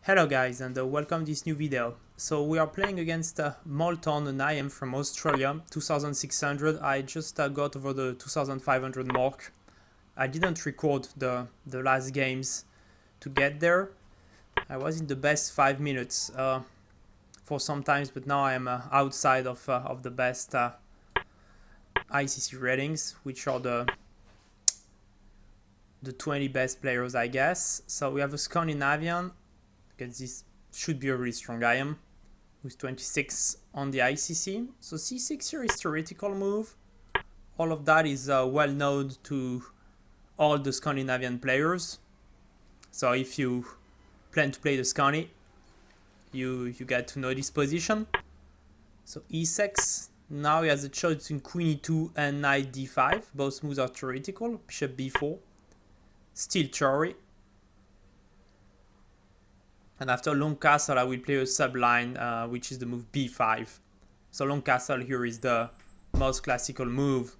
Hello guys and welcome to this new video. So we are playing against Molton and I am from Australia, 2600. I just got over the 2500 mark. I didn't record the last games to get there. I was in the best 5 minutes for some times, but now I am outside of the best ICC ratings, which are the 20 best players, I guess. So we have a Scandinavian, because this should be a really strong IM, with 26 on the ICC. So c6 here is theoretical move. All of that is well known to all the Scandinavian players. So if you plan to play the Scandi, you get to know this position. So e6, now he has a choice between queen e2 and knight d5. Both moves are theoretical. Bishop b4, still theory. And after long castle, I will play a subline, which is the move b5. So long castle here is the most classical move.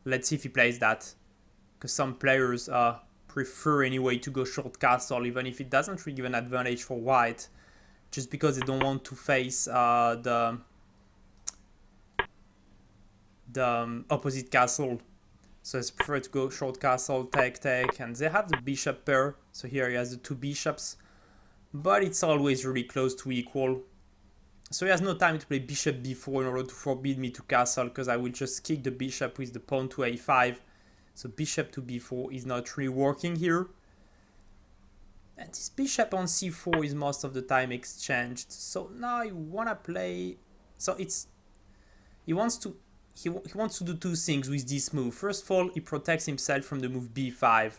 Let's see if he plays that, because some players prefer anyway to go short castle, even if it doesn't really give an advantage for white, just because they don't want to face the opposite castle. So they prefer to go short castle, take, and they have the bishop pair. So here he has the two bishops, but it's always really close to equal. So he has no time to play bishop b4 in order to forbid me to castle, because I will just kick the bishop with the pawn to a5. So bishop to b4 is not really working here. And this bishop on c4 is most of the time exchanged. So now you wanna play. So he wants to do two things with this move. First of all, he protects himself from the move b5,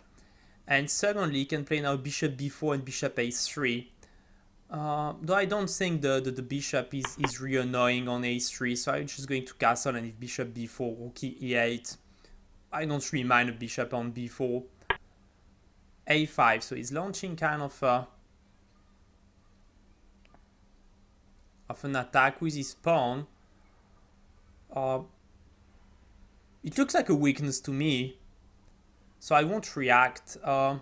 and secondly, he can play now bishop b4 and bishop a3. Though I don't think the bishop is really annoying on a3, so I'm just going to castle, and if bishop b4, rook e8, I don't really mind a bishop on b4. a5, so he's launching kind of an attack with his pawn. It looks like a weakness to me, so I won't react. I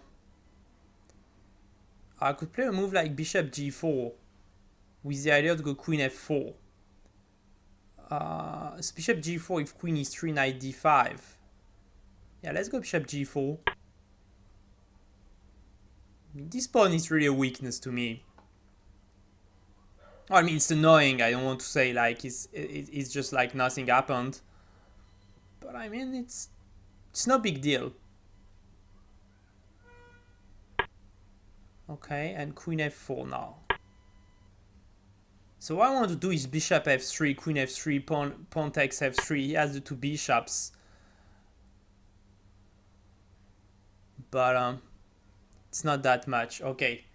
could play a move like bishop g4 with the idea to go queen f4. Bishop g4 if queen e3, knight d5. Yeah, let's go bishop g4. This pawn is really a weakness to me. I mean, it's annoying. I don't want to say like it's just like nothing happened, but I mean it's no big deal. Okay, and queen f4 now. So what I want to do is bishop f3, queen f3, pawn takes f3. He has the two bishops, but it's not that much. Okay,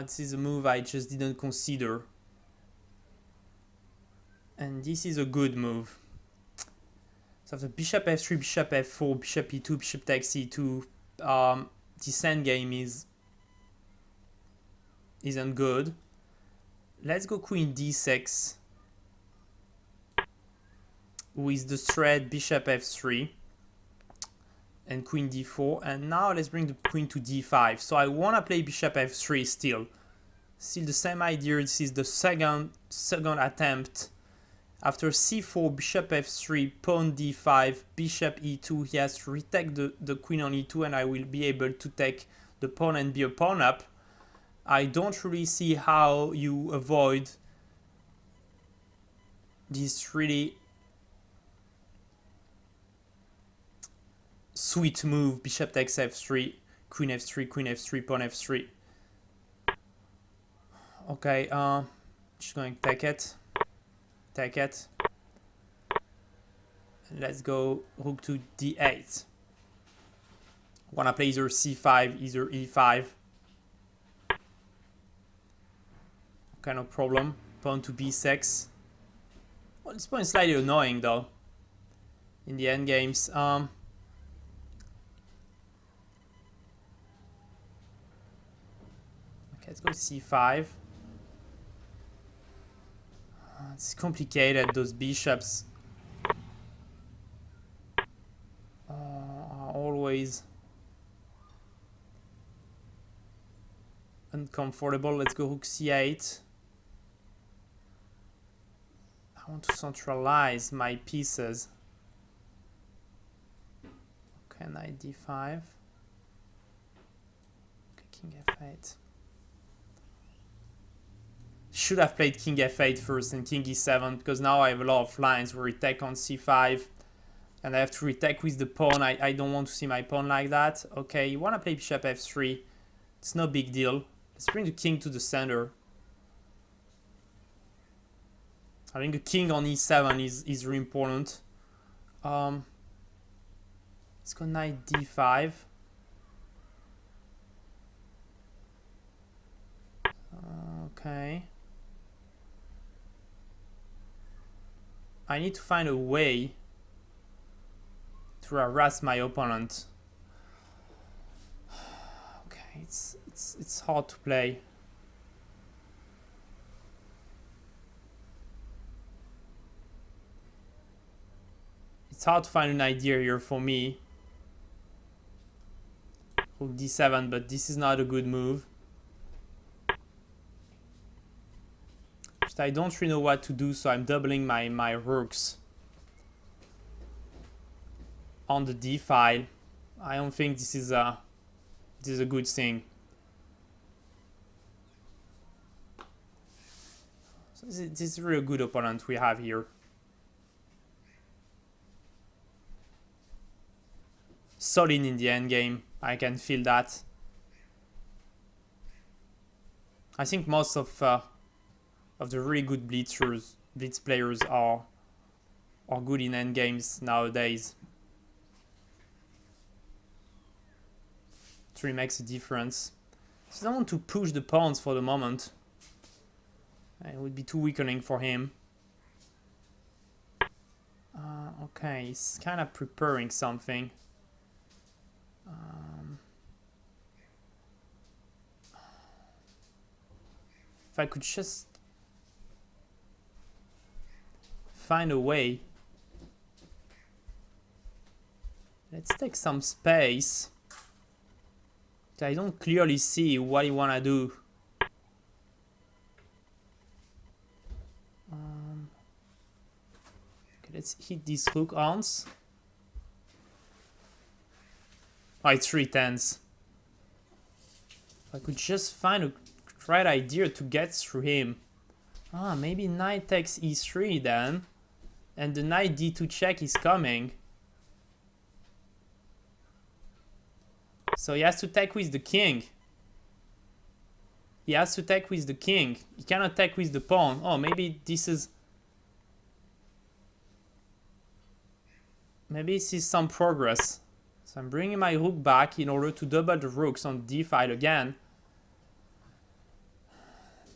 this is a move I just didn't consider, and this is a good move. So after bishop f3, bishop f4, bishop e2, bishop takes e2, this endgame isn't good. Let's go queen d6 with the threat bishop f3 and queen d4, and now let's bring the queen to d5. So I want to play bishop f3 still the same idea. This is the second attempt. After c4, bishop f3, pawn d5, bishop e2, he has to retake the queen on e2, and I will be able to take the pawn and be a pawn up. I don't really see how you avoid this really sweet move, bishop takes f3, queen f3, queen f3, pawn f3. Okay, just going to take it. Let's go rook to d8. Wanna play either c5, either e5. Okay, no problem. Pawn to b6. Well, this pawn is slightly annoying though in the end games. Okay, let's go c5. It's complicated. Those bishops are always uncomfortable. Let's go rook c8. I want to centralize my pieces. Okay, knight d5. Okay, king f8. Should have played king f8 first and king e7, because now I have a lot of lines where retake on c5 and I have to retake with the pawn. I don't want to see my pawn like that. Okay, you want to play bishop f3. It's no big deal. Let's bring the king to the center. Having a king on e7 is really important. Let's go knight d5. Okay. I need to find a way to harass my opponent. Okay, it's hard to play. It's hard to find an idea here for me. Rook d7, but this is not a good move. Just I don't really know what to do, so I'm doubling my rooks on the d file. I don't think this is a good thing. So this is really a good opponent we have here. Solid in the endgame. I can feel that. I think most of the really good blitz players are good in endgames nowadays. It really makes a difference. So I don't want to push the pawns for the moment. It would be too weakening for him. Okay, he's kind of preparing something. If I could just find a way. Let's take some space. I don't clearly see what you want to do. Okay, let's hit these rook arms. Oh, it's 3 10s. If I could just find a right idea to get through him. Maybe knight takes e3 then. And the knight d2 check is coming. So he has to take with the king. He has to take with the king. He cannot take with the pawn. Oh, maybe this is... Maybe this is some progress. So I'm bringing my rook back in order to double the rooks on d file again.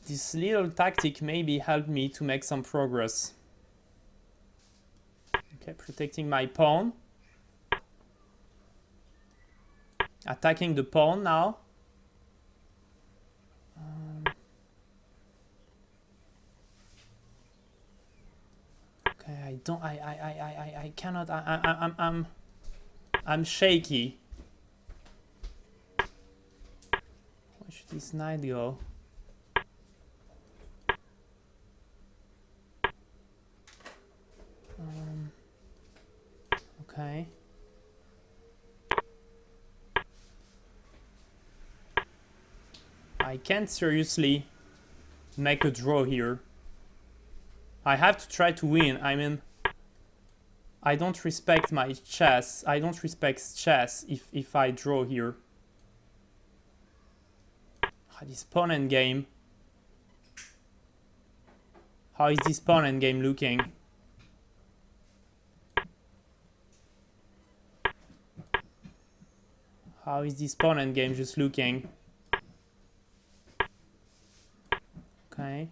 This little tactic maybe helped me to make some progress. Okay, protecting my pawn. Attacking the pawn now. Okay, I cannot. I'm shaky. Where should this knight go? Okay. I can't seriously make a draw here. I have to try to win. I mean, I don't respect my chess. I don't respect chess if I draw here. This pawn endgame. How is this pawn endgame looking? How is this pawn endgame just looking? Okay.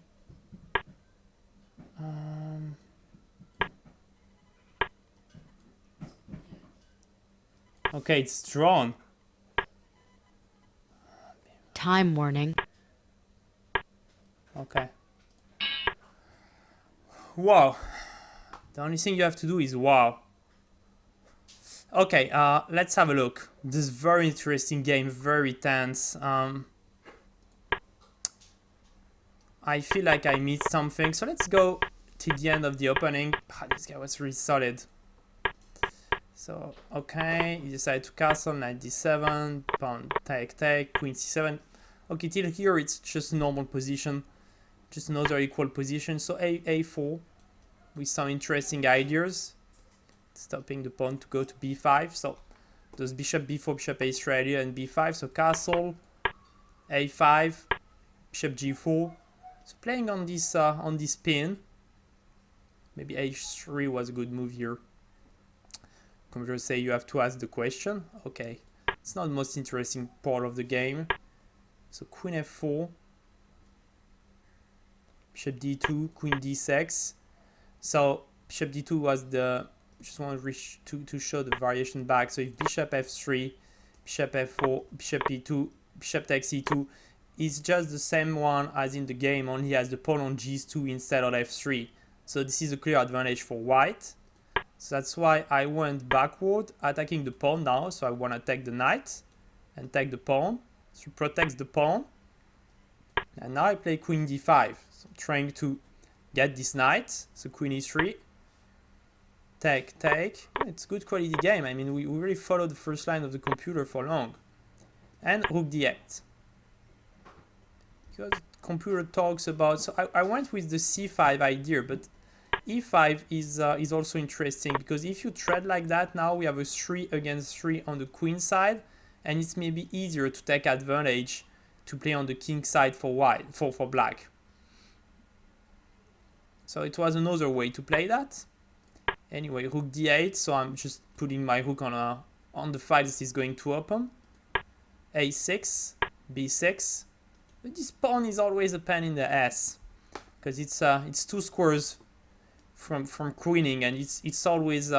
Okay, it's drawn. Time warning. Okay. Wow. The only thing you have to do is wow. Okay, let's have a look. This is very interesting game, very tense. I feel like I missed something. So let's go to the end of the opening. This guy was really solid. So, okay, he decided to castle, knight d7, pawn take, queen c7. Okay, till here it's just a normal position, just another equal position. So a4 with some interesting ideas, stopping the pawn to go to b5. So those bishop b4, bishop a3 idea, and b5. So castle, a5, bishop g4. So playing on this pin. Maybe h3 was a good move here. Computer say you have to ask the question. Okay, it's not the most interesting part of the game. So queen f4, bishop d2, queen d6. So bishop d2 was the, just want to show the variation back. So if bishop f3, bishop f4, bishop e2, bishop takes e2 is just the same one as in the game, only has the pawn on g2 instead of f3. So this is a clear advantage for white. So that's why I went backward, attacking the pawn now. So I want to take the knight and take the pawn. So protects the pawn. And now I play queen d5. So I'm trying to get this knight. So queen e3. Take. It's a good quality game. I mean, we really followed the first line of the computer for long. And rook d8. Because computer talks about... So I went with the c5 idea, but e5 is also interesting, because if you trade like that, now we have a 3 against 3 on the queen side, and it's maybe easier to take advantage to play on the king side for white, for black. So it was another way to play that. Anyway, rook d8, so I'm just putting my rook on the file that is going to open. a6, b6. But this pawn is always a pain in the ass, because it's two squares from queening, and it's always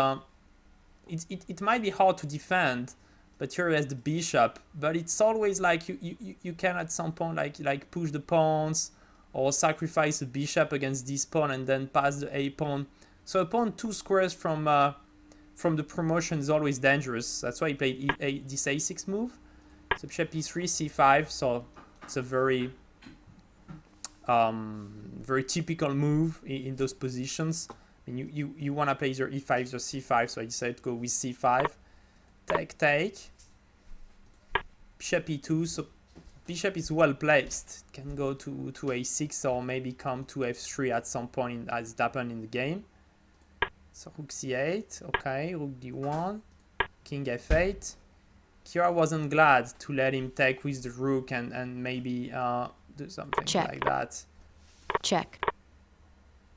it might be hard to defend, but here has the bishop, but it's always like you can at some point like push the pawns or sacrifice the bishop against this pawn and then pass the a pawn. So a pawn 2 squares from the promotion is always dangerous. That's why he played this a6 move. So bishop e3, c5. So it's a very very typical move in those positions. I mean, you want to play either e5 or c5, so I decided to go with c5. Take. Bishop e2, so bishop is well placed. It can go to a6 or maybe come to f3 at some point as it happened in the game. So rook c8, okay, rook d1, king f8. Here I wasn't glad to let him take with the rook and maybe do something like that. Check.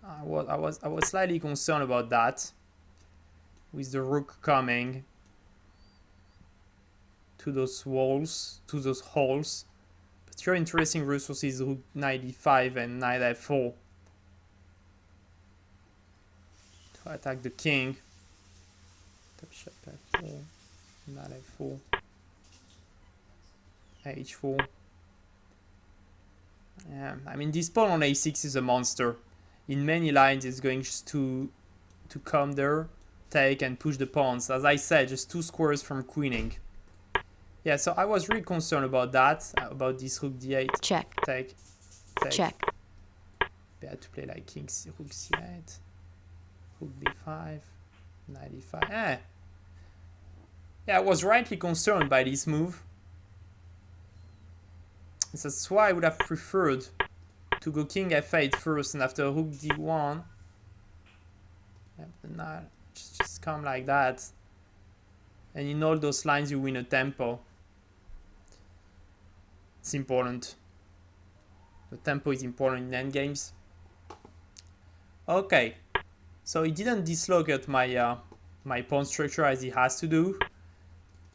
I was slightly concerned about that, with the rook coming to those walls, to those holes. But here interesting resources, rook knight e5 and knight f4 to attack the king. Bishop f4, knight f4, h4. Yeah, I mean, this pawn on a6 is a monster. In many lines, it's going just to come there, take and push the pawns. As I said, just 2 squares from queening. Yeah, so I was really concerned about that, about this rook d8. Take. Check. We had to play like king c, rook c8, rook b5, knight e5. Yeah, I was rightly concerned by this move. That's why I would have preferred to go king f8 first, and after rook d1, the knight just come like that, and in all those lines you win a tempo. It's important. The tempo is important in endgames. Okay, so he didn't dislocate my my pawn structure as he has to do.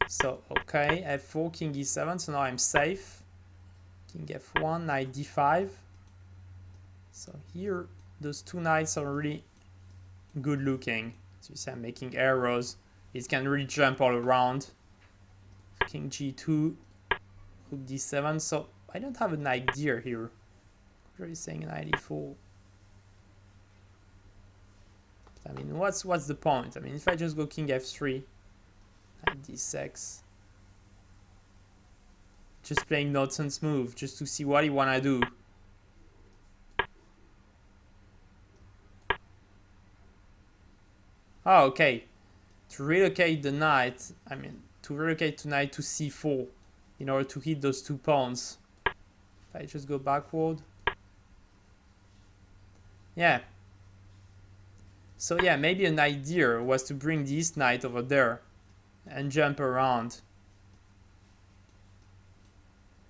So okay, f4, king e7. So now I'm safe. King f1, knight d5. So here, those 2 knights are really good looking. So you see I'm making arrows. It can really jump all around. King g2, rook d7. So I don't have a knight d here. I'm really saying knight e4. I mean, what's the point? I mean, if I just go king f3, knight d6. Just playing nonsense move, just to see what he wanna do. Oh, okay. To relocate the knight, to relocate the knight to c4 in order to hit those 2 pawns. If I just go backward. Yeah. So yeah, maybe an idea was to bring this knight over there and jump around.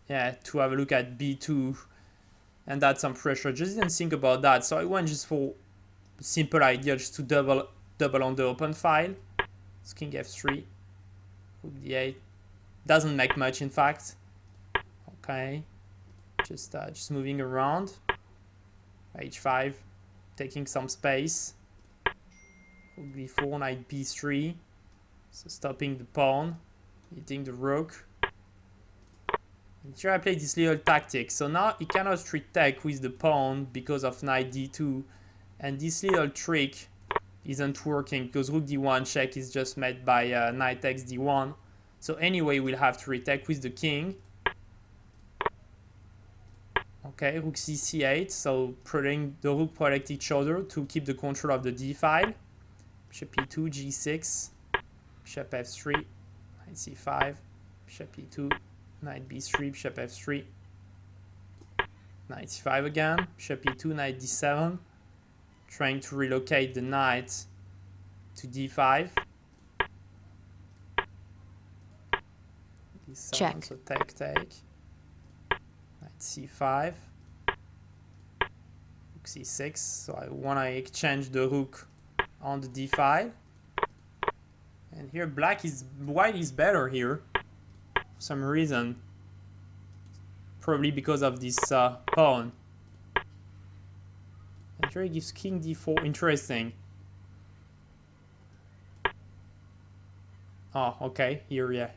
Yeah, to have a look at b2 and add some pressure. Just didn't think about that. So I went just for a simple idea, just to double on the open file. So king f3, rook d8. Doesn't make much, in fact. Okay, just moving around. h5, taking some space. Rook b4, knight b3. So stopping the pawn, hitting the rook. And here I played this little tactic. So now he cannot retake with the pawn because of knight d2. And this little trick isn't working because rook d1 check is just met by knight takes d1. So anyway, we'll have to retake with the king. Okay, rook c8. So the rook protect each other to keep the control of the d file. Bishop e2, g6, bishop f3, knight c5, bishop e2, knight b3, bishop f3, knight c5 again, bishop e2, knight d7, trying to relocate the knight to d5. d7, check. so take, knight c5, rook c6, so I want to exchange the rook on the d file. And here white is better here for some reason, probably because of this pawn. And here he gives king d4. Interesting. Oh, okay, here, yeah,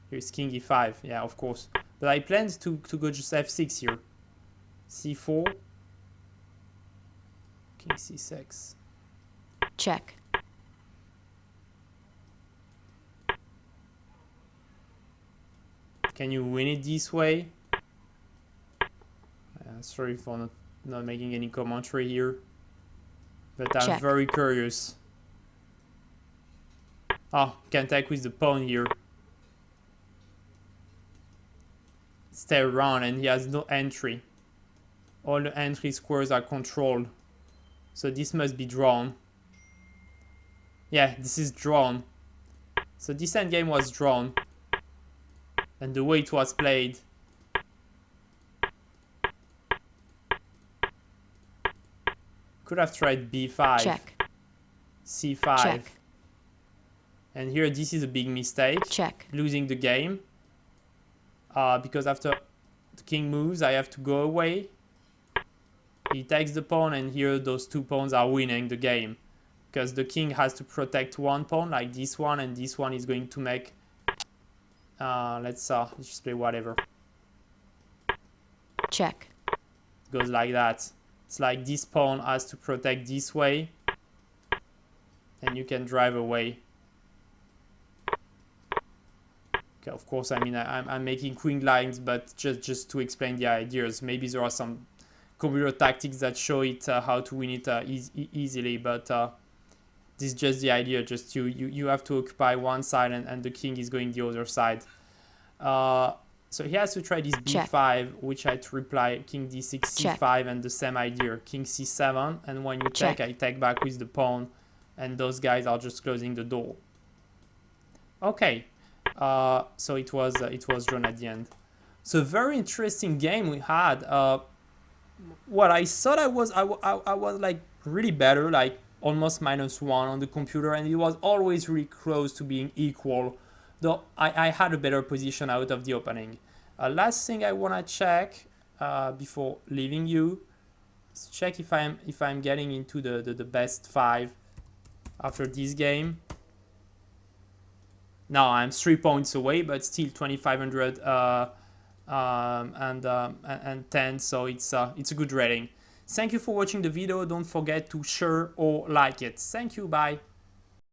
here's king e5, yeah, of course, but I planned to go just f6 here. c4, king c6, check. Can you win it this way? Sorry for not making any commentary here, but I'm check. very curious. Oh, can take with the pawn here. Stay around, and he has no entry. All the entry squares are controlled. So this must be drawn. Yeah, this is drawn. So this endgame was drawn. And the way it was played. Could have tried b5. Check. c5. Check. And here this is a big mistake. Check. Losing the game. Because after the king moves, I have to go away. He takes the pawn, and here those 2 pawns are winning the game. Because the king has to protect 1 pawn, like this one, and this one is going to make... let's just play whatever. Check. It goes like that. It's like this pawn has to protect this way, and you can drive away. Okay, of course, I'm making quick lines, but just to explain the ideas. Maybe there are some computer tactics that show it how to win it easily, but this is just the idea. Just you have to occupy one side, and the king is going the other side. So he has to try this b5, check. Which I had to reply king d6, c5, check. And the same idea, king c7, and when you check, I take back with the pawn, and those guys are just closing the door. Okay, so it was drawn at the end. So very interesting game we had. What I thought I was like really better, like almost -1 on the computer, and it was always really close to being equal. Though I had a better position out of the opening. Last thing I wanna check before leaving you is check if I'm getting into the best 5 after this game. Now I'm 3 points away, but still 2,500 and 10, so it's a good rating. Thank you for watching the video. Don't forget to share or like it. Thank you. Bye.